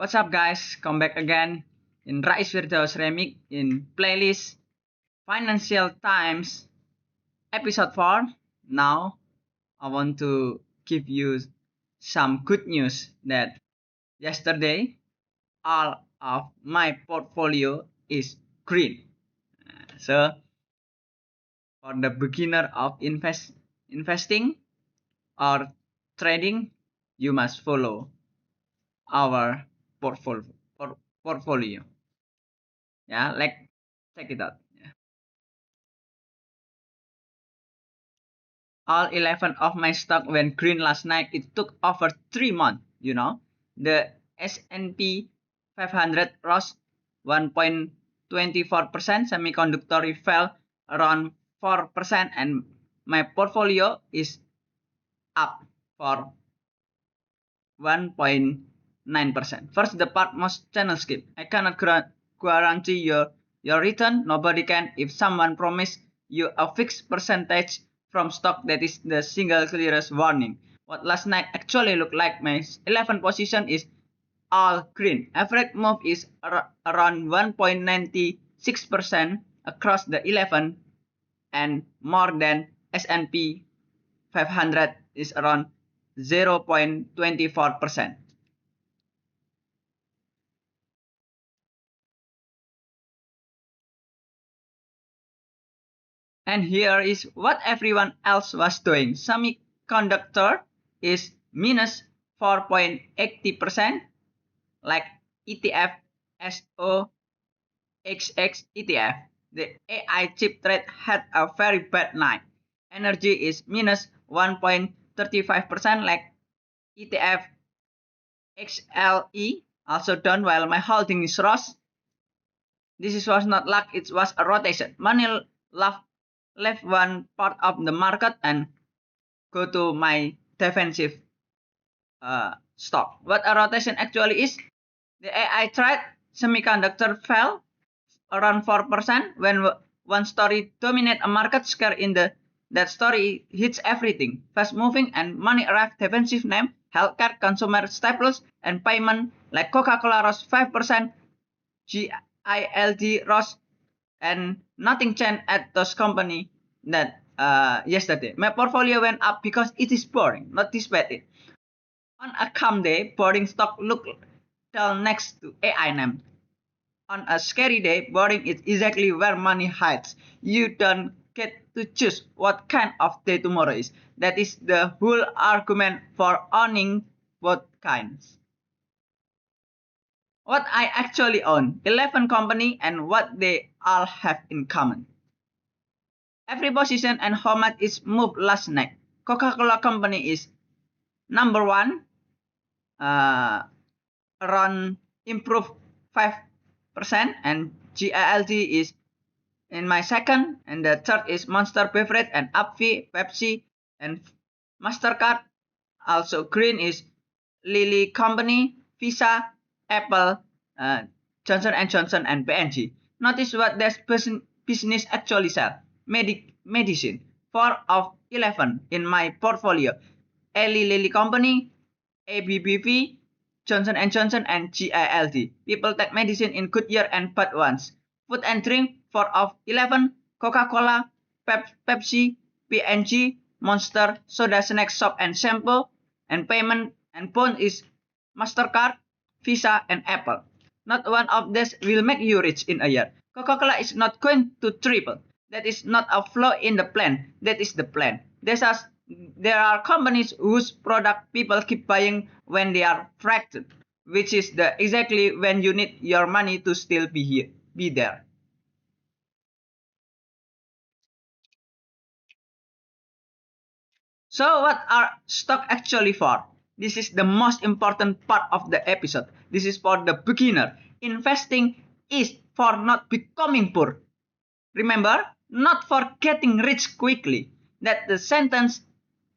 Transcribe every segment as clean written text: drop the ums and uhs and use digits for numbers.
What's up, guys? Come back again in Rais Firdaus Remix in playlist Financial Times episode 4. Now, I want to give you some good news that yesterday all of my portfolio is green. So, for the beginner of investing or trading, you must follow our portfolio. Yeah, like check it out. All 11 of my stock went green last night. It took over 3 months, The S&P 500 rose 1.24%. Semiconductor fell around 4%, and my portfolio is up for 1.9%. First, the part most channel skip. I cannot guarantee your return. Nobody can. If someone promise you a fixed percentage from stock, that is the single clearest warning. What last night actually looked like my 11 position is all green. Average move is around 1.96% across the 11, and more than S&P 500 is around 0.24%. And here is what everyone else was doing. Semiconductor is minus 4.80%, like ETF SOXX ETF. The AI chip trade had a very bad night. Energy is minus 1.35%, like ETF XLE, also down, while my holding is rose. This was not luck, it was a rotation. Money left one part of the market and go to my defensive stock. What a rotation actually is, the AI trade semiconductor fell around 4% when one story dominate a market scare in that story hits everything. Fast moving and money arrived defensive name, healthcare, consumer staples, and payment like Coca-Cola rose 5%, GILD rose, and nothing changed at those company that yesterday. My portfolio went up because it is boring, not dissipated. On a calm day, boring stock look down next to AI name. On a scary day, boring is exactly where money hides. You don't get to choose what kind of day tomorrow is. That is the whole argument for owning both kinds. What I actually own, 11 company, and what they all have in common. Every position and how much is moved last night. Coca-Cola company is number one, around improved 5%, and GILD is in my second, and the third is Monster Beverage and AbbVie, Pepsi, and MasterCard. Also green is Lilly Company, Visa, Apple, Johnson & Johnson, and P&G. Notice what this business actually sell. Medicine, 4 of 11 in my portfolio. Eli Lilly Company, ABBV, Johnson & Johnson, and GILD. People take medicine in good year and bad ones. Food and drink, 4 of 11, Coca-Cola, Pepsi, P&G, Monster, soda, snack, soap, and shampoo. And payment and bond is MasterCard, Visa, and Apple. Not one of these will make you rich in a year. Coca-Cola is not going to triple. That is not a flaw in the plan. That is the plan. There are companies whose product people keep buying when they are fractured, which is exactly when you need your money to still be there. So what are stock actually for? This is the most important part of the episode. This is for the beginner. Investing is for not becoming poor. Remember, not for getting rich quickly. That the sentence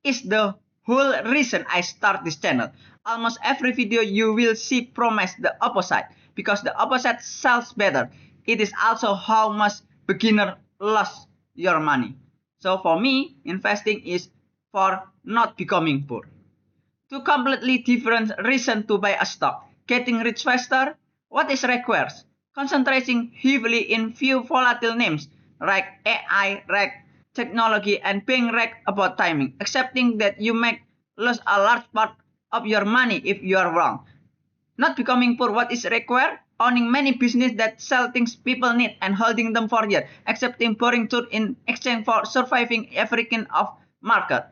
is the whole reason I start this channel. Almost every video you will see promise the opposite, because the opposite sells better. It is also how much beginner lost your money. So for me, investing is for not becoming poor. Two completely different reasons to buy a stock. getting rich faster? What is required? Concentrating heavily in few volatile names like AI, technology, and being right about timing. Accepting that you make lose a large part of your money if you are wrong. Not becoming poor. What is required? Owning many businesses that sell things people need and holding them for years. Accepting boring truth in exchange for surviving every kind of market.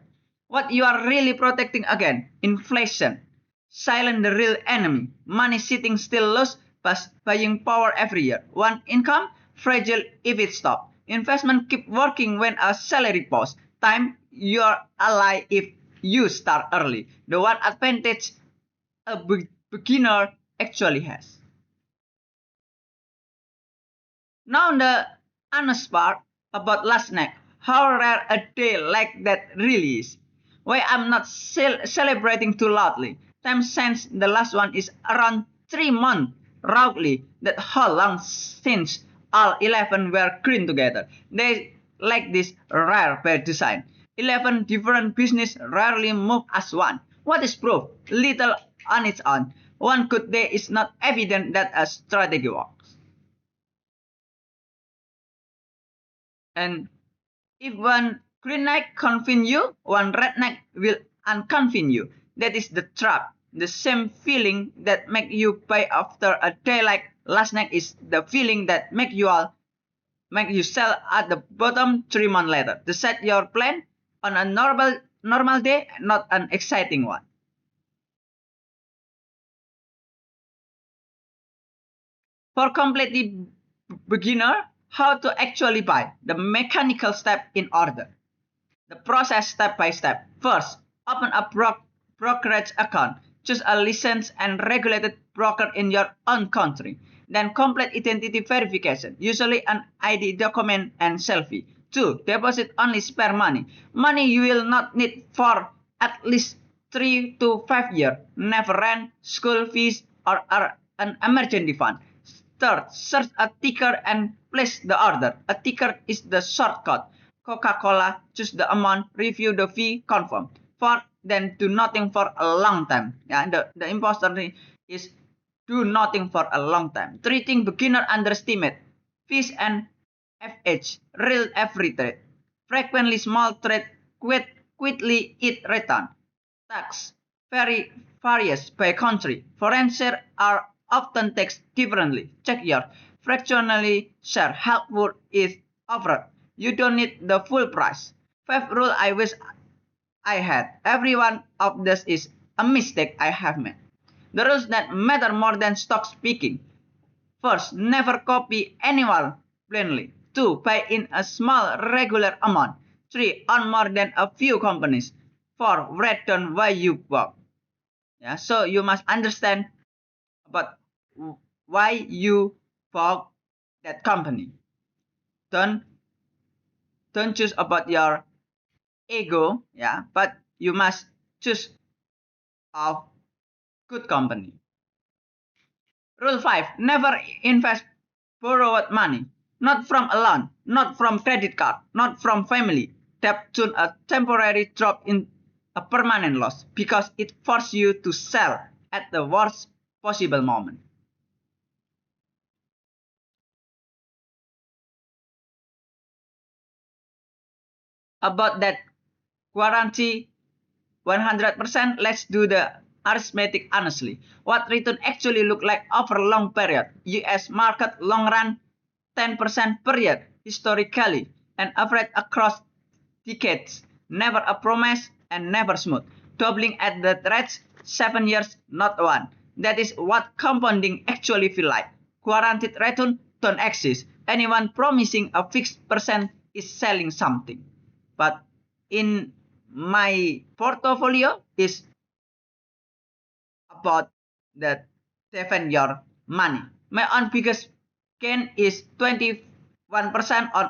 What you are really protecting again? Inflation. Silent the real enemy. Money sitting still lost, but buying power every year. One income, fragile if it stops. Investment keep working when a salary pause. Time, your ally if you start early. The one advantage a beginner actually has. Now the honest part about last night. How rare a day like that really is. Why I'm not celebrating too loudly. Time since the last one is around 3 months. Roughly, that how long since all 11 were green together. They like this rare by design. 11 different business rarely move as one. What is proof? Little on its own. One good day is not evident that a strategy works. And if one green knight convince you, one red knight will unconvince you. That is the trap. The same feeling that make you buy after a day like last night is the feeling that make you sell at the bottom 3 months later. To set your plan on a normal day, not an exciting one. For completely beginner, how to actually buy. The mechanical step in order. The process step by step. First, open a brokerage account. Choose a licensed and regulated broker in your own country. Then complete identity verification, usually an ID document and selfie. 2. Deposit only spare money. Money you will not need for at least 3 to 5 years. Never rent, school fees, or an emergency fund. Third, search a ticker and place the order. A ticker is the shortcut. Coca-Cola, choose the amount, review the fee, confirm. Fourth, then do nothing for a long time. Yeah, the imposter is do nothing for a long time. Treating beginner underestimate. Fees and FH, real every trade. Frequently small trade, quickly it return. Tax, very various by country. Foreign shares are often taxed differently. Check your fractionally share. Helpful is offered. You don't need the full price. Fifth rule I wish I had. Every one of this is a mistake I have made. The rules that matter more than stock speaking. First, never copy anyone blindly. 2. Buy in a small regular amount. 3. Own more than a few companies. 4. Write down why you work. Yeah, so you must understand about why you bought that company. Don't choose about your ego, yeah, but you must choose a good company. Rule 5. Never invest borrowed money. Not from a loan, not from credit card, not from family. Debt turn a temporary drop in a permanent loss because it forces you to sell at the worst possible moment. About that guarantee 100%, let's do the arithmetic honestly. What return actually look like over long period? US market long run 10% per year historically and average across decades. Never a promise and never smooth. Doubling at the rate 7 years, not one. That is what compounding actually feel like. Guaranteed return don't exist. Anyone promising a fixed percent is selling something. But in my portfolio is about that defend your money. My own biggest gain is 21% on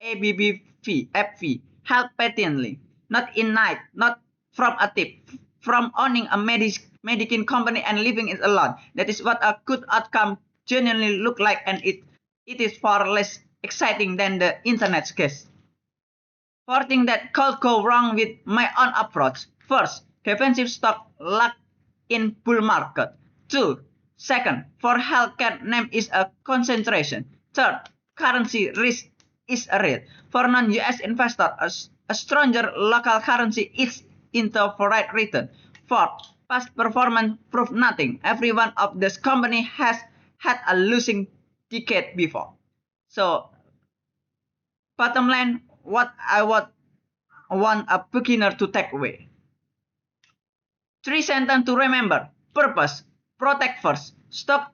ABB fee, FV, help patiently, not in night, not from a tip, from owning a medicine company and living it alone. That is what a good outcome genuinely look like, and it is far less exciting than the internet's case. 4 things that could go wrong with my own approach. First, defensive stock locked in bull market. 2. Second, for healthcare name is a concentration. Third, currency risk is real. For non-US investor, a stronger local currency is into for right return. Fourth, past performance prove nothing. Every one of this company has had a losing decade before. So, bottom line, what I would want a beginner to take away. 3 sentences to remember. Purpose. Protect first. Stock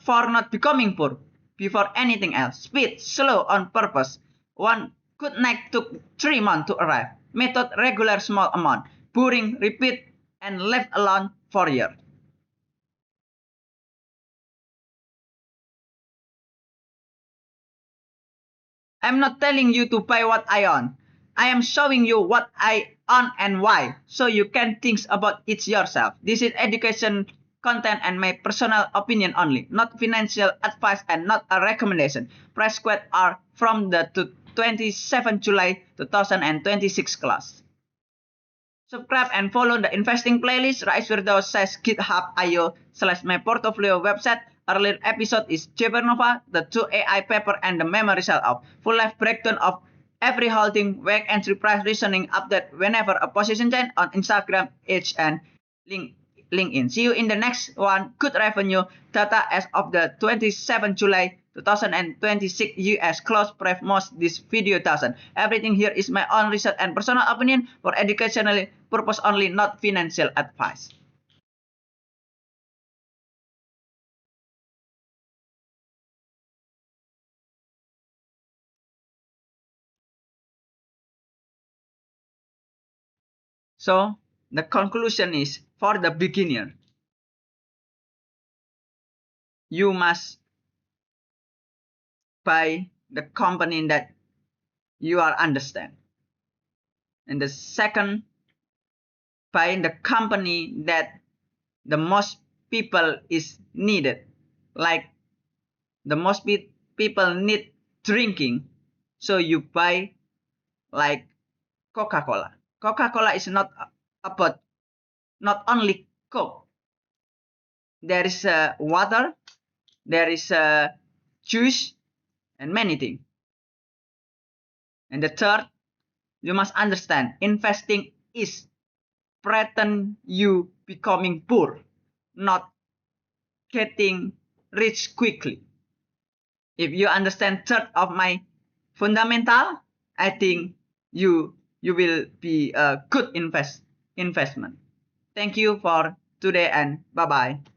for not becoming poor before anything else. Speed. Slow on purpose. One good night took 3 months to arrive. Method. Regular small amount. Boring. Repeat. And left alone for years. I'm not telling you to buy what I own. I am showing you what I own and why, so you can think about it yourself. This is education content and my personal opinion only, not financial advice and not a recommendation. Price quote are from the 27 July 2026 class. Subscribe and follow the investing playlist. Rais Firdaus says GitHub.io/my portfolio website. Earlier episode is Jevernova, the 2 AI paper and the memory result of full life breakdown of every holding, wake entry price reasoning update whenever a position change on Instagram, Edge, and LinkedIn. See you in the next one. Good revenue data as of the 27 July 2026 US close brief most this video doesn't. Everything here is my own research and personal opinion for educational purpose only, not financial advice. So the conclusion is, for the beginner, you must buy the company that you are understand. And the second, buy the company that the most people is needed. Like the most people need drinking. So you buy like Coca-Cola. Coca-Cola is not about not only Coke. There is water, there is juice, and many things. And the third, you must understand, investing is threaten you becoming poor, not getting rich quickly. If you understand third of my fundamental, I think you will be a good investment. Thank you for today and bye-bye.